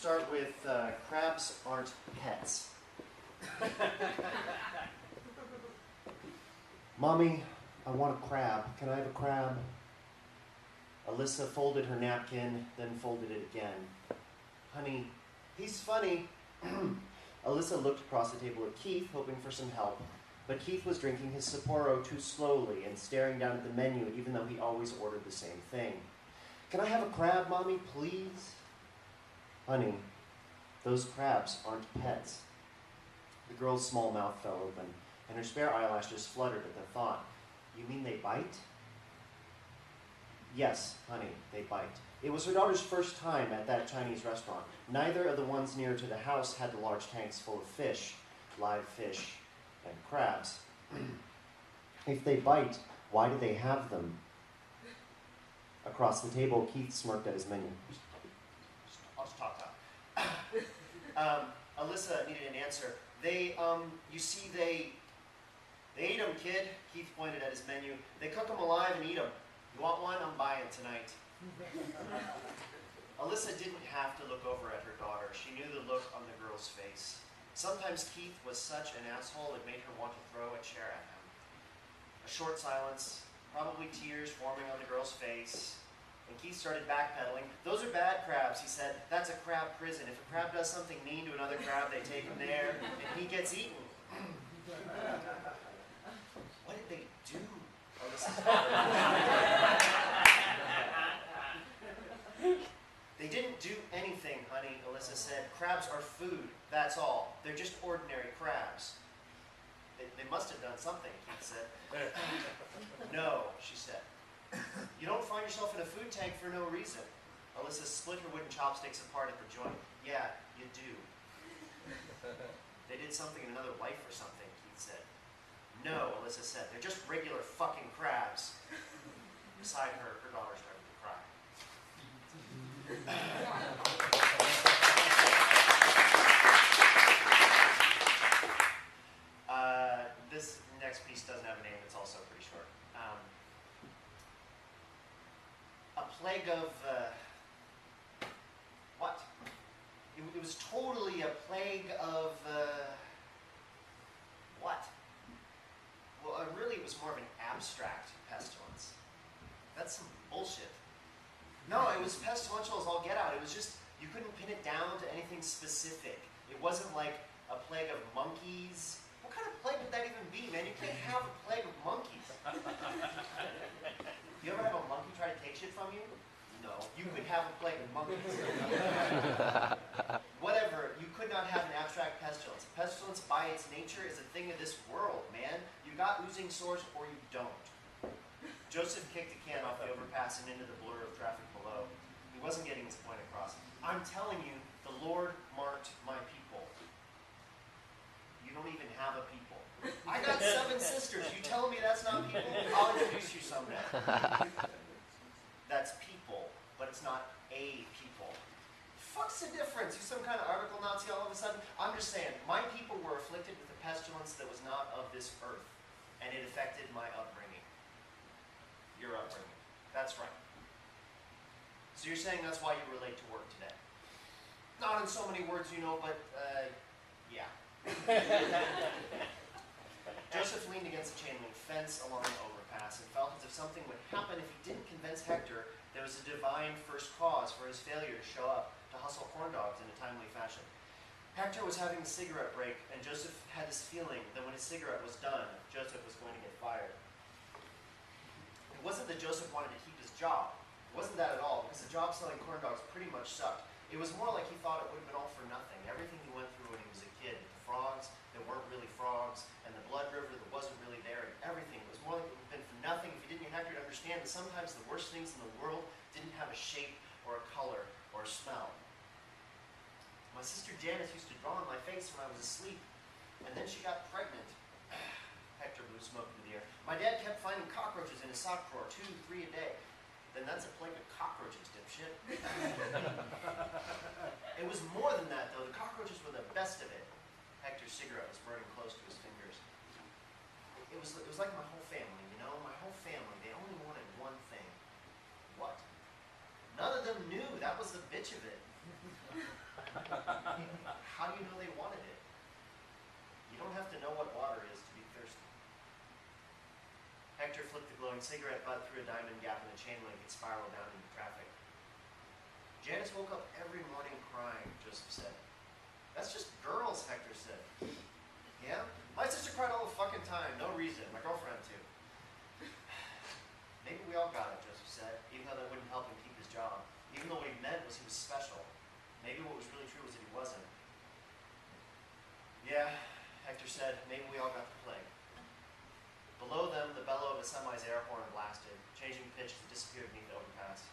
start with crabs aren't pets. Mommy, I want a crab. Can I have a crab? Alyssa folded her napkin, then folded it again. Honey, he's funny. Alyssa looked across the table at Keith, hoping for some help. But Keith was drinking his Sapporo too slowly and staring down at the menu, even though he always ordered the same thing. Can I have a crab, Mommy, please? Honey, those crabs aren't pets. The girl's small mouth fell open, and her spare eyelashes fluttered at the thought. You mean they bite? Yes, honey, they bite. It was her daughter's first time at that Chinese restaurant. Neither of the ones near to the house had the large tanks full of fish, live fish, and crabs. If they bite, why do they have them? Across the table, Keith smirked at his menu. I'll just talk. Alyssa needed an answer. You see, they ate them, kid. Keith pointed at his menu. They cook them alive and eat them. You want one? I'm buying tonight. Alyssa didn't have to look over at her daughter. She knew the look on the girl's face. Sometimes Keith was such an asshole it made her want to throw a chair at him. A short silence, probably tears forming on the girl's face. And Keith started backpedaling. Those are bad crabs, he said. That's a crab prison. If a crab does something mean to another crab, they take him there, and he gets eaten. What did they do? They didn't do anything, honey, Alyssa said. Crabs are food, that's all. They're just ordinary crabs. They must have done something, Keith said. No, she said. You don't find yourself in a food tank for no reason. Alyssa split her wooden chopsticks apart at the joint. Yeah, you do. They did something in another life or something, Keith said. No, Alyssa said. They're just regular fucking crabs. Beside her, her daughter started to cry. This next piece doesn't have a name. It's also pretty short. A plague of... what? It was totally a plague of... what? Well, really, it was more of an abstract pestilence. That's some bullshit. No, it was pestilential as all get out. It was just, you couldn't pin it down to anything specific. It wasn't like a plague of monkeys. What kind of plague would that even be, man? You can't have a plague of monkeys. You ever have a monkey try to take shit from you? No. You could have a plague of monkeys. Whatever, you could not have an abstract pestilence. A pestilence, by its nature, is a thing of this world, man. You got oozing sores or you don't. Joseph kicked a can off the overpass and into the blur of traffic below. He wasn't getting his point across. I'm telling you, the Lord marked my people. You don't even have a people. I got 7 sisters. You telling me that's not people? I'll introduce you someday. That's people, but it's not a people. Fuck's the difference? You some kind of article Nazi all of a sudden? I'm just saying, my people were afflicted with a pestilence that was not of this earth, and it affected my upbringing. Your upbringing. That's right. So you're saying that's why you were late to work today? Not in so many words, you know, but, yeah. Joseph leaned against the chain link fence along the overpass and felt as if something would happen if he didn't convince Hector there was a divine first cause for his failure to show up to hustle corn dogs in a timely fashion. Hector was having a cigarette break, and Joseph had this feeling that when his cigarette was done, Joseph was going to get fired. It wasn't that Joseph wanted to keep his job. It wasn't that at all, because the job selling corn dogs pretty much sucked. It was more like he thought it would have been all for nothing. Everything he went through when he was a kid, the frogs that weren't really frogs, and the blood river that wasn't really there, and everything. It was more like it would have been for nothing if he didn't get Hector to understand that sometimes the worst things in the world didn't have a shape or a color or a smell. My sister Janice used to draw on my face when I was asleep, and then she got pregnant. Hector blew smoke into the air. My dad kept finding cockroaches in his sock drawer, 2, 3 a day. Then that's a plague of cockroaches, dipshit. It was more than that, though. The cockroaches were the best of it. Hector's cigarette was burning close to his fingers. It was like my whole family, you know? My whole family, they only wanted one thing. What? None of them knew. That was the bitch of it. Hector flicked the glowing cigarette butt through a diamond gap in the chain link and spiraled down into traffic. Janice woke up every morning crying, Joseph said. That's just girls, Hector said. Yeah? My sister cried all the fucking time, no reason. My girlfriend too. Maybe we all got it, Joseph said, even though that wouldn't help him keep his job. Even though what he meant was he was special. Maybe what was really true was that he wasn't. Yeah, Hector said, maybe we all got the plague. Below them, the bellow of a semi's air horn blasted, changing pitch as it disappeared beneath the overpass.